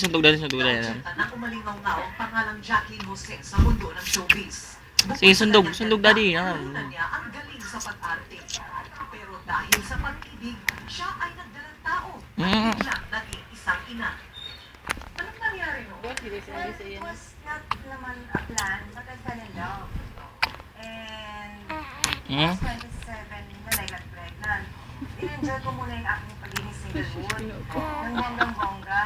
Sundog dali. Anak umalingaw-ngaw ang pangalang Jacqueline Jose sa mundo ng showbiz. Sige, sundog dali. Una niya ang galing sa pag-arte. Pero dahil sa pag-ibig, siya ay nagdalang tao at biglang naging isang ina. Anong nangyari no? Well, it was not naman a plan, but I fell in love. And I was 27 when I got pregnant. In-enjoy ko muna yung aking pagiging singlehood. Ng bonggang-bongga.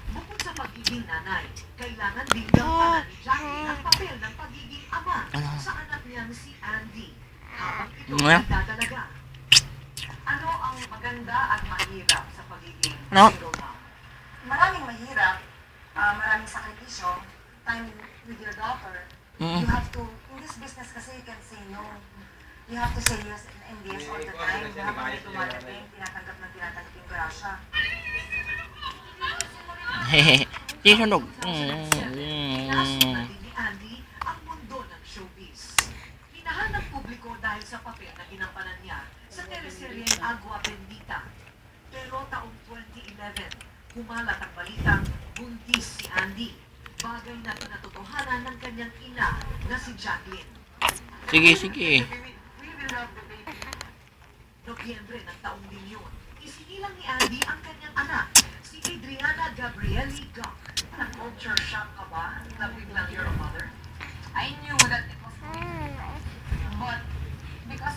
Bukod sa pagiging nanay, kailangan din gampanan ni Jacqueline ang papel ng pagiging ama sa anak niyang si Andy. Habang ito ay dadalaga. Ano ang maganda at mahirap sa pagiging single mom? Maraming mahirap, maraming sakripisyo, time with your daughter. You have to, in this business kasi you can say no. You have to say yes and yes all the time. Habang may dumadating, tinatanggap yung grasya. Sige, sundog. Inaasunan din ni Andy ang mundo ng showbiz. Minahan ng publiko dahil sa papel na ginampanan niya sa teleseryeng Agua Bendita. Pero taong 2011, kumalat ang balitang buntis si Andy. Bagay na pinatotohanan ng kanyang ina na si Jacqueline. Sige. We will love the baby. Nobyembre ng taong din yun, isinilang ni Andy ang kanyang anak, si Adriana Gabrieli Gok. Na-culture shock ka ba na biglang you're a mother? I knew that it was but because